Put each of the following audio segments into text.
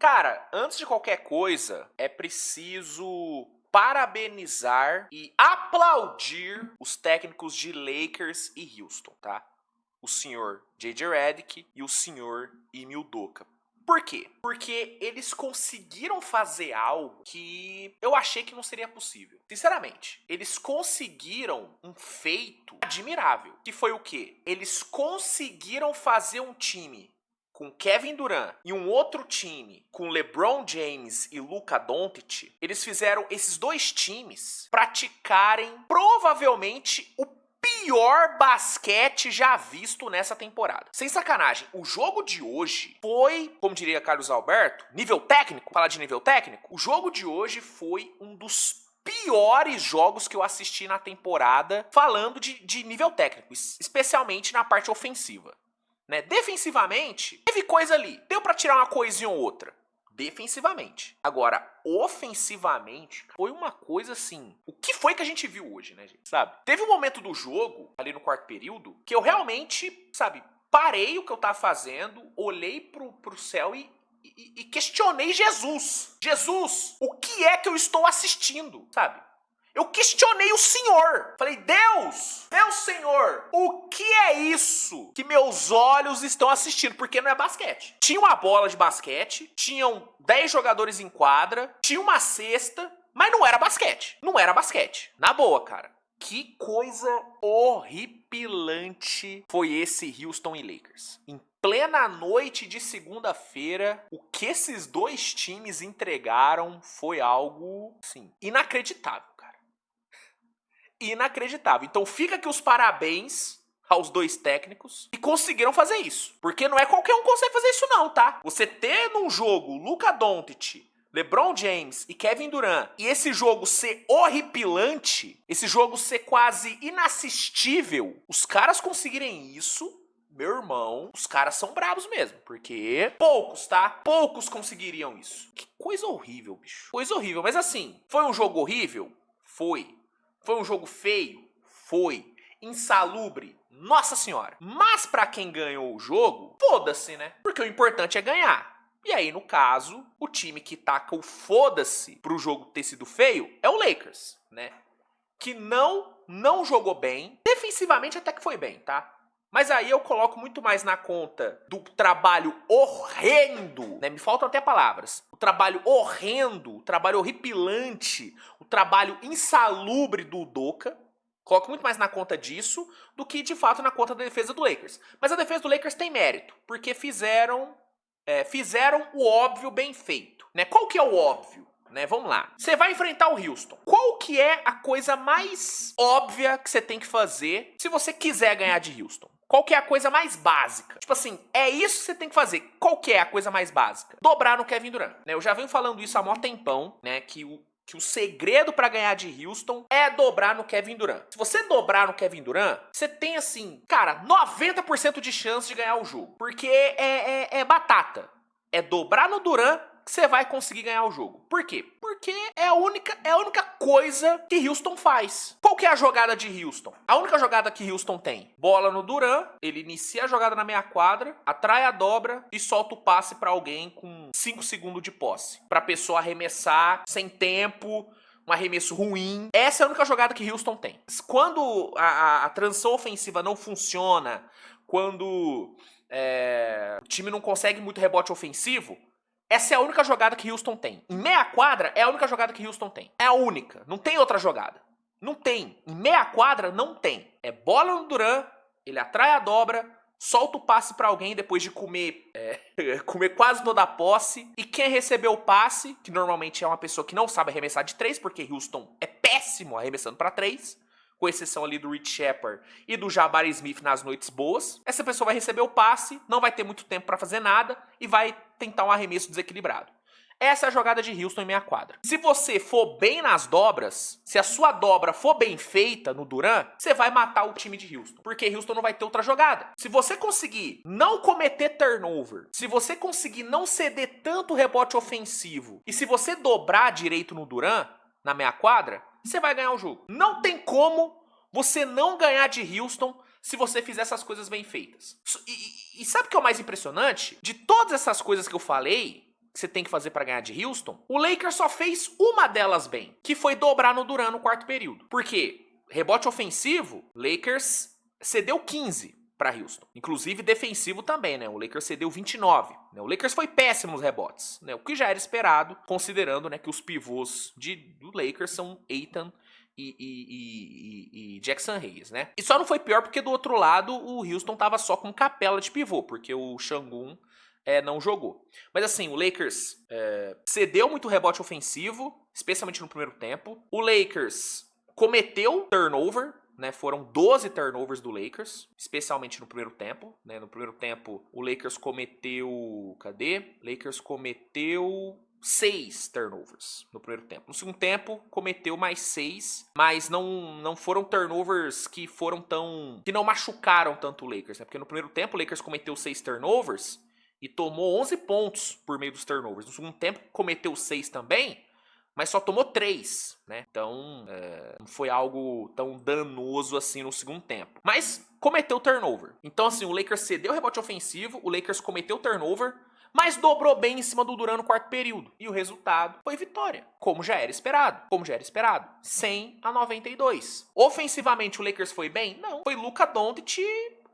Cara, antes de qualquer coisa, é preciso parabenizar e aplaudir os técnicos de Lakers e Houston, tá? O senhor J.J. Redick e o senhor Ime Udoka. Por quê? Porque eles conseguiram fazer algo que eu achei que não seria possível. Sinceramente, eles conseguiram um feito admirável. Que foi o quê? Eles conseguiram fazer um time com Kevin Durant e um outro time com LeBron James e Luka Doncic. Eles fizeram esses dois times praticarem provavelmente o pior basquete já visto nessa temporada. Sem sacanagem, o jogo de hoje foi, como diria Carlos Alberto, nível técnico. Falar de nível técnico, o jogo de hoje foi um dos piores jogos que eu assisti na temporada, falando de nível técnico, especialmente na parte ofensiva. Né? Defensivamente, teve coisa ali, deu pra tirar uma coisinha ou outra. Defensivamente. Agora, ofensivamente, foi uma coisa assim. O que foi que a gente viu hoje, né, gente? Sabe? Teve um momento do jogo, ali no quarto período, que eu realmente, sabe, parei o que eu tava fazendo, olhei pro céu e questionei Jesus. Jesus, o que é que eu estou assistindo? Sabe? Eu questionei o Senhor. Falei, Deus, meu Senhor, o que é isso que meus olhos estão assistindo? Porque não é basquete. Tinha uma bola de basquete, tinham 10 jogadores em quadra, tinha uma cesta, mas não era basquete. Não era basquete. Na boa, cara. Que coisa horripilante foi esse Houston e Lakers. Em plena noite de segunda-feira, o que esses dois times entregaram foi algo, assim, inacreditável. Inacreditável. Então fica aqui os parabéns aos dois técnicos que conseguiram fazer isso. Porque não é qualquer um que consegue fazer isso não, tá? Você ter num jogo Luka Doncic, LeBron James e Kevin Durant, e esse jogo ser horripilante, esse jogo ser quase inassistível, os caras conseguirem isso, meu irmão, os caras são bravos mesmo. Porque poucos, tá? Poucos conseguiriam isso. Que coisa horrível, bicho. Coisa horrível. Mas assim, foi um jogo horrível? Foi. Foi um jogo feio? Foi. Insalubre? Nossa senhora. Mas pra quem ganhou o jogo, foda-se, né? Porque o importante é ganhar. E aí, no caso, o time que taca o foda-se pro jogo ter sido feio é o Lakers, né? Que não jogou bem. Defensivamente até que foi bem, tá? Mas aí eu coloco muito mais na conta do trabalho horrendo, né? Me faltam até palavras. O trabalho horrendo, o trabalho horripilante, o trabalho insalubre do Udoka. Coloco muito mais na conta disso do que, de fato, na conta da defesa do Lakers. Mas a defesa do Lakers tem mérito, porque fizeram o óbvio bem feito, né? Qual que é o óbvio? Né, vamos lá. Você vai enfrentar o Houston. Qual que é a coisa mais óbvia que você tem que fazer se você quiser ganhar de Houston? Qual que é a coisa mais básica? Tipo assim, é isso que você tem que fazer. Qual que é a coisa mais básica? Dobrar no Kevin Durant. Né, eu já venho falando isso há mó tempão, né? Que o segredo pra ganhar de Houston é dobrar no Kevin Durant. Se você dobrar no Kevin Durant, você tem assim, cara, 90% de chance de ganhar o jogo. Porque é batata. É dobrar no Durant que você vai conseguir ganhar o jogo. Por quê? Porque é a única coisa que Houston faz. Qual que é a jogada de Houston? A única jogada que Houston tem. Bola no Durant, ele inicia a jogada na meia quadra, atrai a dobra e solta o passe pra alguém com 5 segundos de posse. Pra pessoa arremessar sem tempo, um arremesso ruim. Essa é a única jogada que Houston tem. Quando a transição ofensiva não funciona, quando o time não consegue muito rebote ofensivo, essa é a única jogada que Houston tem. Em meia quadra, é a única jogada que Houston tem. É a única. Não tem outra jogada. Não tem. Em meia quadra, não tem. É bola no Durant, ele atrai a dobra, solta o passe pra alguém depois de comer quase toda a posse. E quem recebeu o passe, que normalmente é uma pessoa que não sabe arremessar de 3, porque Houston é péssimo arremessando pra 3, com exceção ali do Rich Shepard e do Jabari Smith nas noites boas. Essa pessoa vai receber o passe, não vai ter muito tempo pra fazer nada e vai tentar um arremesso desequilibrado. Essa é a jogada de Houston em meia quadra. Se você for bem nas dobras, se a sua dobra for bem feita no Durant, você vai matar o time de Houston, porque Houston não vai ter outra jogada. Se você conseguir não cometer turnover, se você conseguir não ceder tanto rebote ofensivo, e se você dobrar direito no Durant, na meia quadra, você vai ganhar o jogo. Não tem como você não ganhar de Houston se você fizer essas coisas bem feitas. E sabe o que é o mais impressionante? De todas essas coisas que eu falei, que você tem que fazer pra ganhar de Houston, o Lakers só fez uma delas bem, que foi dobrar no Durant no quarto período. Por quê? Rebote ofensivo, Lakers cedeu 15 para Houston. Inclusive defensivo também, né? O Lakers cedeu 29. Né? O Lakers foi péssimo nos rebotes, né? O que já era esperado, considerando, né, que os pivôs do Lakers são Ayton e Jackson Hayes, né? E só não foi pior porque do outro lado o Houston tava só com capela de pivô, porque o Sengun não jogou. Mas assim, o Lakers cedeu muito rebote ofensivo, especialmente no primeiro tempo. O Lakers cometeu turnover, né? Foram 12 turnovers do Lakers, especialmente no primeiro tempo, né? No primeiro tempo, o Lakers cometeu... Cadê? Lakers cometeu 6 turnovers no primeiro tempo. No segundo tempo, cometeu mais 6, mas não foram turnovers que foram que não machucaram tanto o Lakers, né? Porque no primeiro tempo, o Lakers cometeu 6 turnovers e tomou 11 pontos por meio dos turnovers. No segundo tempo, cometeu 6 também, mas só tomou 3, né? Então, não foi algo tão danoso assim no segundo tempo. Mas cometeu turnover. Então, assim, o Lakers cedeu o rebote ofensivo, o Lakers cometeu turnover, mas dobrou bem em cima do Durant no quarto período. E o resultado foi vitória, como já era esperado. 100-92. Ofensivamente, o Lakers foi bem? Não. Foi Luka Doncic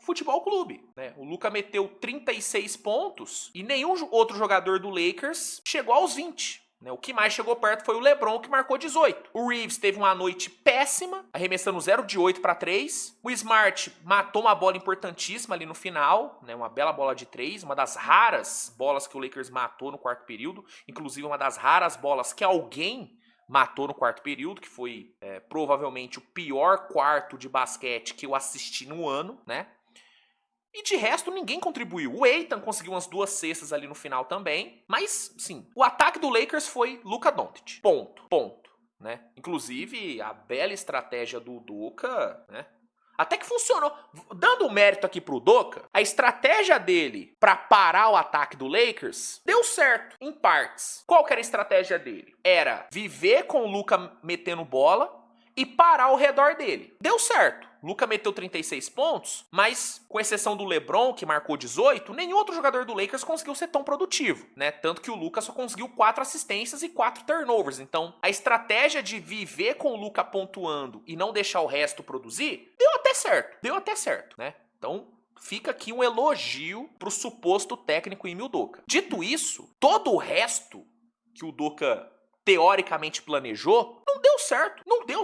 Futebol Clube, né? O Luka meteu 36 pontos e nenhum outro jogador do Lakers chegou aos 20. O que mais chegou perto foi o LeBron, que marcou 18. O Reeves teve uma noite péssima, arremessando 0 de 8 para 3. O Smart matou uma bola importantíssima ali no final, né? Uma bela bola de 3, uma das raras bolas que o Lakers matou no quarto período, inclusive uma das raras bolas que alguém matou no quarto período, que foi provavelmente o pior quarto de basquete que eu assisti no ano, né? E de resto, ninguém contribuiu. O Ayton conseguiu umas 2 cestas ali no final também. Mas, sim, o ataque do Lakers foi Luka Doncic. Ponto. Né? Inclusive, a bela estratégia do Udoka, né? Até que funcionou. Dando o mérito aqui pro Udoka, a estratégia dele pra parar o ataque do Lakers deu certo, em partes. Qual que era a estratégia dele? Era viver com o Luka metendo bola e parar ao redor dele. Deu certo. Luka meteu 36 pontos, mas com exceção do LeBron, que marcou 18, nenhum outro jogador do Lakers conseguiu ser tão produtivo, né? Tanto que o Luka só conseguiu 4 assistências e 4 turnovers. Então, a estratégia de viver com o Luka pontuando e não deixar o resto produzir, deu até certo, né? Então, fica aqui um elogio pro suposto técnico Ime Udoka. Dito isso, todo o resto que o Udoka teoricamente planejou, não deu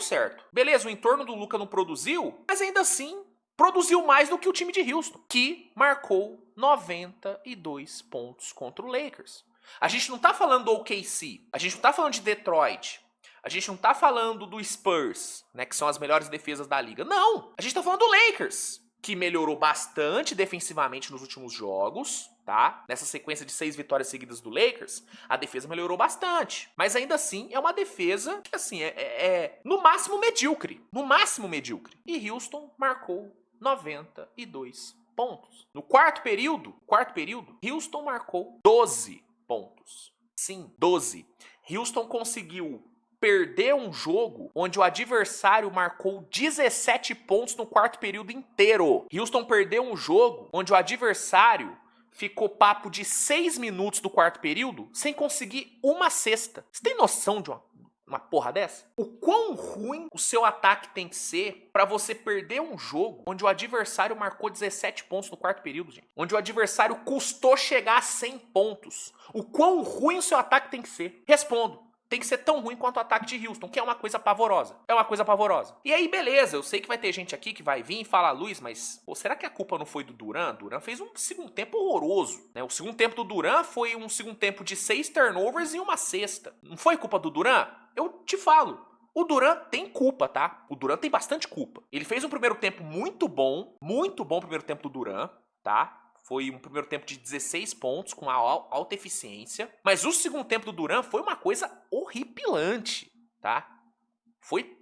certo. Beleza, o entorno do Luka não produziu, mas ainda assim produziu mais do que o time de Houston, que marcou 92 pontos contra o Lakers. A gente não tá falando do OKC, a gente não tá falando de Detroit, a gente não tá falando do Spurs, né, que são as melhores defesas da liga. Não, a gente tá falando do Lakers, que melhorou bastante defensivamente nos últimos jogos, tá? Nessa sequência de 6 vitórias seguidas do Lakers, a defesa melhorou bastante. Mas ainda assim, é uma defesa que, assim, no máximo medíocre. E Houston marcou 92 pontos. No quarto período, Houston marcou 12 pontos. Sim, 12. Houston conseguiu perder um jogo onde o adversário marcou 17 pontos no quarto período inteiro. Houston perdeu um jogo onde o adversário ficou papo de 6 minutos do quarto período sem conseguir uma cesta. Você tem noção de uma porra dessa? O quão ruim o seu ataque tem que ser pra você perder um jogo onde o adversário marcou 17 pontos no quarto período, gente? Onde o adversário custou chegar a 100 pontos. O quão ruim o seu ataque tem que ser? Respondo. Tem que ser tão ruim quanto o ataque de Houston, que é uma coisa pavorosa. E aí, beleza, eu sei que vai ter gente aqui que vai vir e falar, Luiz, mas será que a culpa não foi do Durant? Durant fez um segundo tempo horroroso, né? O segundo tempo do Durant foi um segundo tempo de 6 turnovers e uma cesta. Não foi culpa do Durant? Eu te falo. O Durant tem culpa, tá? O Durant tem bastante culpa. Ele fez um primeiro tempo muito bom o primeiro tempo do Durant, tá? Foi um primeiro tempo de 16 pontos, com alta eficiência. Mas o segundo tempo do Durant foi uma coisa horripilante, tá? Foi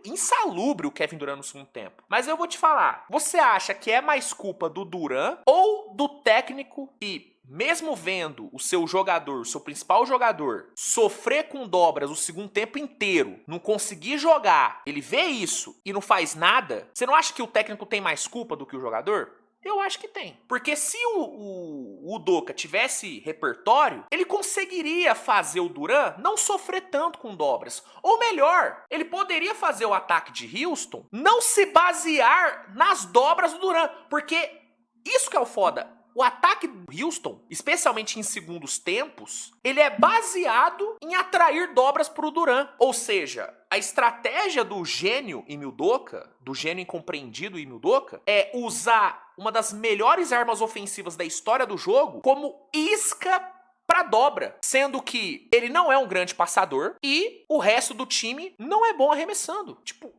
insalubre o Kevin Durant no segundo tempo. Mas eu vou te falar, você acha que é mais culpa do Durant ou do técnico que, mesmo vendo o seu jogador, o seu principal jogador, sofrer com dobras o segundo tempo inteiro, não conseguir jogar, ele vê isso e não faz nada, você não acha que o técnico tem mais culpa do que o jogador? Eu acho que tem. Porque se o Udoka tivesse repertório, ele conseguiria fazer o Durant não sofrer tanto com dobras. Ou melhor, ele poderia fazer o ataque de Houston não se basear nas dobras do Durant. Porque isso que é o foda. O ataque do Houston, especialmente em segundos tempos, ele é baseado em atrair dobras para o Durant. Ou seja, a estratégia do gênio Ime Udoka, do gênio incompreendido Ime Udoka, é usar uma das melhores armas ofensivas da história do jogo como isca para dobra, sendo que ele não é um grande passador e o resto do time não é bom arremessando. Tipo,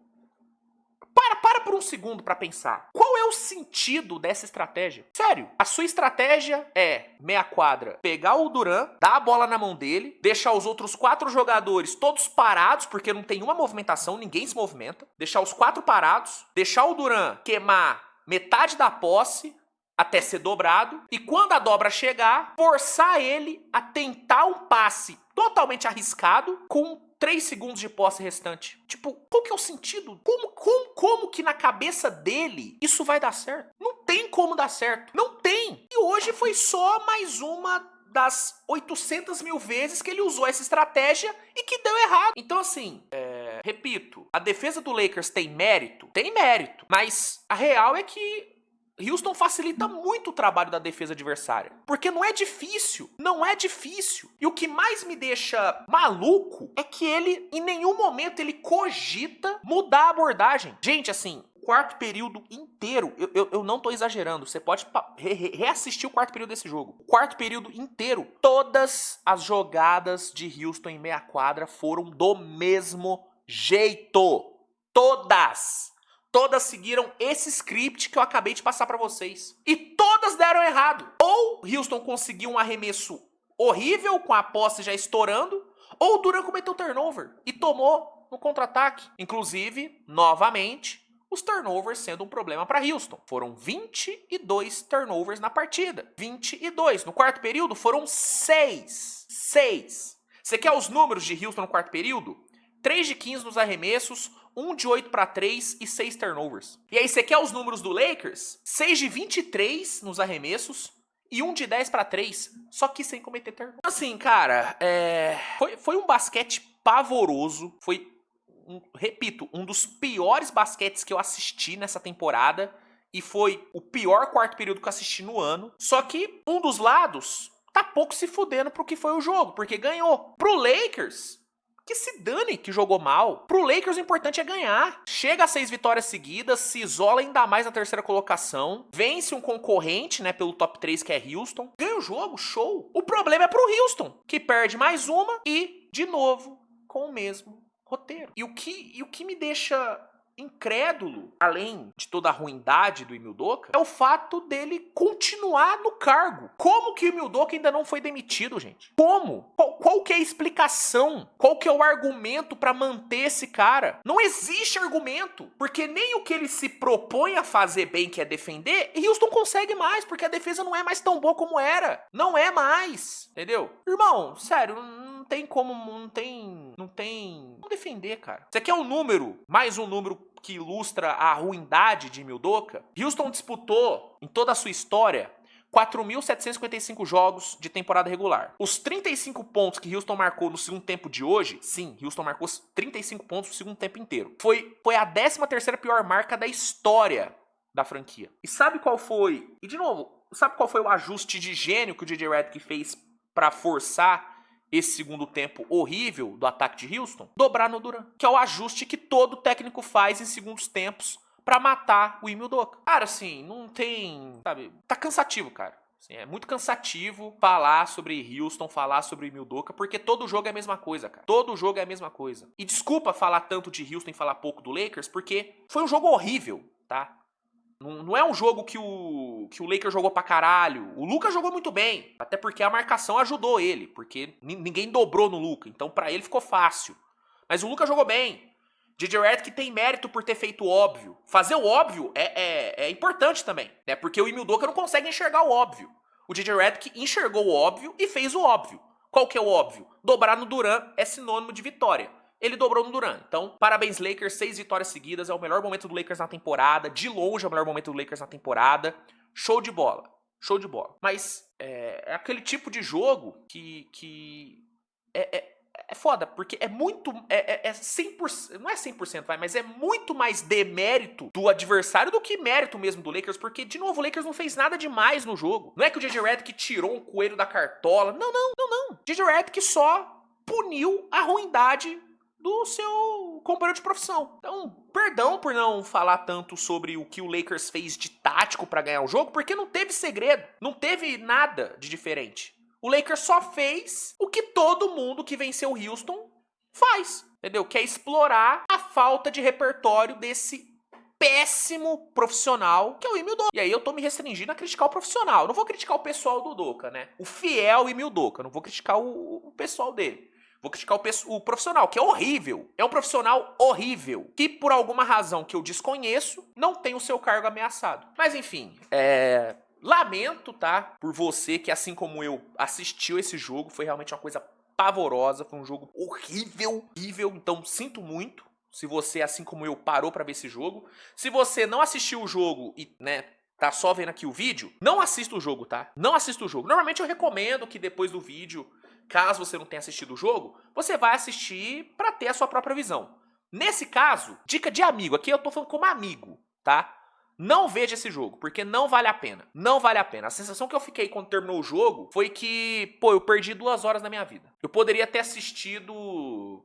para por um segundo pra pensar. Qual é o sentido dessa estratégia? Sério, a sua estratégia é, meia quadra, pegar o Durant, dar a bola na mão dele, deixar os outros 4 jogadores todos parados, porque não tem uma movimentação, ninguém se movimenta, deixar os 4 parados, deixar o Durant queimar metade da posse até ser dobrado, e quando a dobra chegar, forçar ele a tentar um passe totalmente arriscado com 3 segundos de posse restante. Tipo, qual que é o sentido? Como que na cabeça dele isso vai dar certo? Não tem como dar certo. Não tem. E hoje foi só mais uma das 800 mil vezes que ele usou essa estratégia e que deu errado. Então, assim, repito, a defesa do Lakers tem mérito? Tem mérito. Mas a real é que Houston facilita muito o trabalho da defesa adversária. Porque não é difícil. Não é difícil. E o que mais me deixa maluco é que ele, em nenhum momento, ele cogita mudar a abordagem. Gente, assim, quarto período inteiro, eu não tô exagerando, você pode reassistir o quarto período desse jogo. O quarto período inteiro, todas as jogadas de Houston em meia quadra foram do mesmo jeito. Todas! Todas seguiram esse script que eu acabei de passar pra vocês. E todas deram errado. Ou Houston conseguiu um arremesso horrível, com a posse já estourando, ou o Durant cometeu turnover e tomou no contra-ataque. Inclusive, novamente, os turnovers sendo um problema pra Houston. Foram 22 turnovers na partida. 22. No quarto período foram 6. 6. Você quer os números de Houston no quarto período? 3 de 15 nos arremessos, 1 de 8 para 3 e 6 turnovers. E aí você quer os números do Lakers? 6 de 23 nos arremessos e 1 de 10 para 3, só que sem cometer turnover. Assim, cara, foi um basquete pavoroso, foi, repito, um dos piores basquetes que eu assisti nessa temporada e foi o pior quarto período que eu assisti no ano. Só que um dos lados tá pouco se fudendo pro que foi o jogo, porque ganhou. Pro Lakers, que se dane que jogou mal. Pro Lakers o importante é ganhar. Chega a 6 vitórias seguidas, se isola ainda mais na terceira colocação, vence um concorrente, né, pelo top 3 que é Houston, ganha o jogo, show. O problema é pro Houston, que perde mais uma e, de novo, com o mesmo roteiro. E o que me deixa incrédulo, além de toda a ruindade do Ime Udoka, é o fato dele continuar no cargo. Como que o Ime Udoka ainda não foi demitido, gente? Como? Qual que é a explicação? Qual que é o argumento pra manter esse cara? Não existe argumento, porque nem o que ele se propõe a fazer bem, que é defender, Houston consegue mais, porque a defesa não é mais tão boa como era. Não é mais, entendeu? Irmão, sério, não tem como, não tem como defender, cara. Você quer um número, mais um número que ilustra a ruindade de Ime Udoka? Houston disputou, em toda a sua história, 4.755 jogos de temporada regular. Os 35 pontos que Houston marcou no segundo tempo de hoje, sim, Houston marcou 35 pontos no segundo tempo inteiro. Foi a 13ª pior marca da história da franquia. E sabe qual foi? E de novo, sabe qual foi o ajuste de gênio que o J.J. Redick fez pra forçar esse segundo tempo horrível do ataque de Houston? Dobrar no Durant, que é o ajuste que todo técnico faz em segundos tempos pra matar o Ime Udoka. Cara, assim, não tem, sabe, tá cansativo, cara. Assim, é muito cansativo falar sobre Houston, falar sobre o Ime Udoka, porque todo jogo é a mesma coisa, cara. Todo jogo é a mesma coisa. E desculpa falar tanto de Houston e falar pouco do Lakers, porque foi um jogo horrível, tá? Não é um jogo que o Lakers jogou pra caralho. O Luka jogou muito bem, até porque a marcação ajudou ele, porque ninguém dobrou no Luka, então pra ele ficou fácil. Mas o Luka jogou bem. J.J. Redick tem mérito por ter feito o óbvio. Fazer o óbvio é importante também, né? Porque o Ime Udoka não consegue enxergar o óbvio. O J.J. Redick enxergou o óbvio e fez o óbvio. Qual que é o óbvio? Dobrar no Durant é sinônimo de vitória. Ele dobrou no Durant. Então, parabéns Lakers, 6 vitórias seguidas, é o melhor momento do Lakers na temporada, de longe é o melhor momento do Lakers na temporada. Show de bola. Show de bola. Mas é aquele tipo de jogo que é foda, porque é muito. É 100%. Não é 100%, mas é muito mais demérito do adversário do que mérito mesmo do Lakers, porque, de novo, o Lakers não fez nada demais no jogo. Não é que o J.J. Redick tirou um coelho da cartola. Não. J.J. Redick só puniu a ruindade do seu companheiro de profissão. Então, perdão por não falar tanto sobre o que o Lakers fez de tático pra ganhar o jogo, porque não teve segredo, não teve nada de diferente. O Lakers só fez o que todo mundo que venceu o Houston faz, entendeu? Que é explorar a falta de repertório desse péssimo profissional que é o Ime Udoka. E aí eu tô me restringindo a criticar o profissional. Eu não vou criticar o pessoal do Udoka, né? O fiel Ime Udoka. Não vou criticar o pessoal dele. Vou criticar o profissional, que é horrível. É um profissional horrível. Que, por alguma razão que eu desconheço, não tem o seu cargo ameaçado. Mas, enfim, lamento, tá? Por você que, assim como eu, assistiu esse jogo. Foi realmente uma coisa pavorosa. Foi um jogo horrível. Então, sinto muito. Se você, assim como eu, parou pra ver esse jogo. Se você não assistiu o jogo e, né, tá só vendo aqui o vídeo, não assista o jogo, tá? Não assista o jogo. Normalmente eu recomendo que depois do vídeo, caso você não tenha assistido o jogo, você vai assistir pra ter a sua própria visão. Nesse caso, dica de amigo, aqui eu tô falando como amigo, tá? Não veja esse jogo, porque não vale a pena. Não vale a pena. A sensação que eu fiquei quando terminou o jogo foi que, eu perdi 2 horas da minha vida. Eu poderia ter assistido,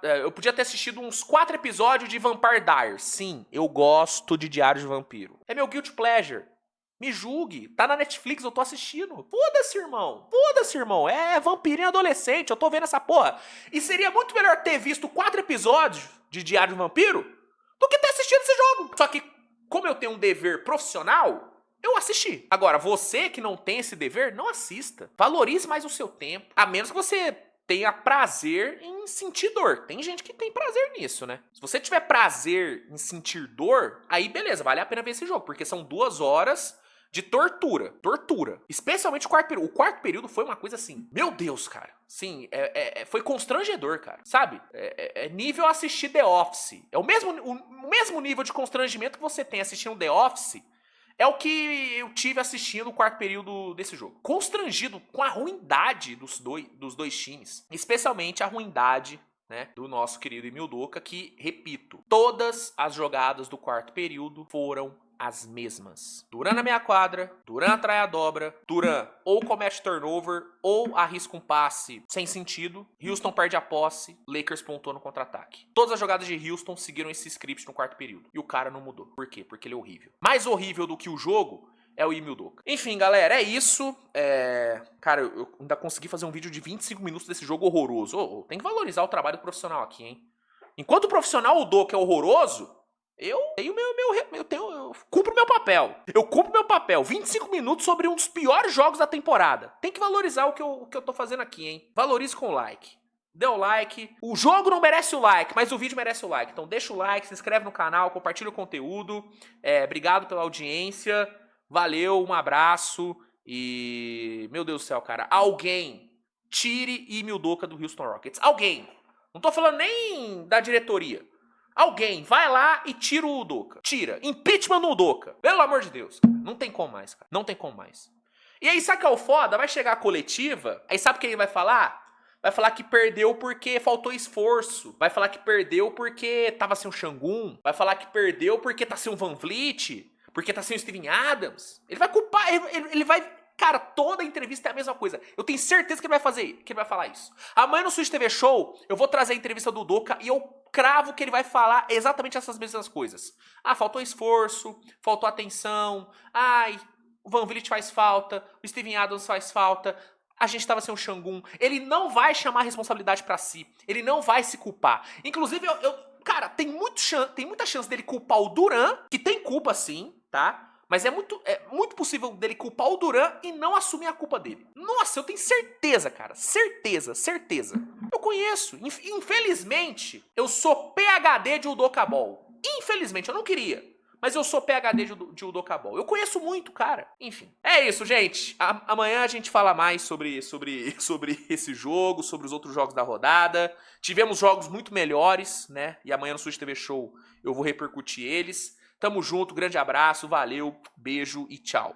eu podia ter assistido uns 4 episódios de Vampire Diaries. Sim, eu gosto de Diário de Vampiro. É meu guilty pleasure. Me julgue. Tá na Netflix, eu tô assistindo. Foda-se, irmão. Foda-se, irmão. É vampirinho adolescente, eu tô vendo essa porra. E seria muito melhor ter visto 4 episódios de Diário de Vampiro do que ter assistido esse jogo. Só que, como eu tenho um dever profissional, eu assisti. Agora, você que não tem esse dever, não assista. Valorize mais o seu tempo. A menos que você tenha prazer em sentir dor. Tem gente que tem prazer nisso, né? Se você tiver prazer em sentir dor, aí beleza, vale a pena ver esse jogo. Porque são 2 horas de tortura. Tortura. Especialmente o quarto período. O quarto período foi uma coisa assim, meu Deus, cara. Sim, foi constrangedor, cara. Sabe? É nível assistir The Office. É o mesmo nível de constrangimento que você tem assistindo The Office. É o que eu tive assistindo o quarto período desse jogo. Constrangido com a ruindade dos dois times. Especialmente a ruindade, né, do nosso querido Ime Udoka, que, repito, todas as jogadas do quarto período foram as mesmas. Duran na meia quadra, Duran atrai a dobra, Duran ou comete turnover ou arrisca um passe sem sentido, Houston perde a posse, Lakers pontuou no contra-ataque. Todas as jogadas de Houston seguiram esse script no quarto período. E o cara não mudou. Por quê? Porque ele é horrível. Mais horrível do que o jogo é o Ime Udoka. Enfim, galera, é isso. Cara, eu ainda consegui fazer um vídeo de 25 minutos desse jogo horroroso. Tem que valorizar o trabalho do profissional aqui, hein? Enquanto o profissional Udoka é horroroso, eu cumpro meu papel. Eu cumpro meu papel. 25 minutos sobre um dos piores jogos da temporada. Tem que valorizar o que eu tô fazendo aqui, hein? Valorize com o like. Dê o like. O jogo não merece o like, mas o vídeo merece o like. Então deixa o like, se inscreve no canal, compartilha o conteúdo. Obrigado pela audiência. Valeu, um abraço. E... meu Deus do céu, cara. Alguém tire Ime Udoka do Houston Rockets. Alguém. Não tô falando nem da diretoria. Alguém vai lá e tira o Udoka. Tira. Impeachment no Udoka. Pelo amor de Deus. Cara. Não tem como mais, cara. Não tem como mais. E aí, sabe o que é o foda? Vai chegar a coletiva, aí sabe o que ele vai falar? Vai falar que perdeu porque faltou esforço. Vai falar que perdeu porque tava sem o Şengün. Vai falar que perdeu porque tá sem o Van Vliet. Porque tá sem o Steven Adams. Ele vai culpar, ele vai... Cara, toda entrevista é a mesma coisa. Eu tenho certeza que ele vai falar isso. Amanhã no Switch TV Show, eu vou trazer a entrevista do Udoka e eu cravo que ele vai falar exatamente essas mesmas coisas. Ah, faltou esforço, faltou atenção. Ai, o Van Vliet faz falta, o Steven Adams faz falta. A gente tava sem o Şengün. Ele não vai chamar a responsabilidade pra si. Ele não vai se culpar. Inclusive, cara, tem muita chance dele culpar o Duran, que tem culpa sim, tá? Mas é muito possível dele culpar o Duran e não assumir a culpa dele. Nossa, eu tenho certeza, cara. Certeza. Eu conheço. Infelizmente, eu sou PhD de Udoka Ball. Infelizmente, eu não queria. Mas eu sou PhD de Udoka Ball. Eu conheço muito, cara. Enfim. É isso, gente. Amanhã a gente fala mais sobre esse jogo, sobre os outros jogos da rodada. Tivemos jogos muito melhores, né? E amanhã no Switch TV Show eu vou repercutir eles. Tamo junto, grande abraço, valeu, beijo e tchau.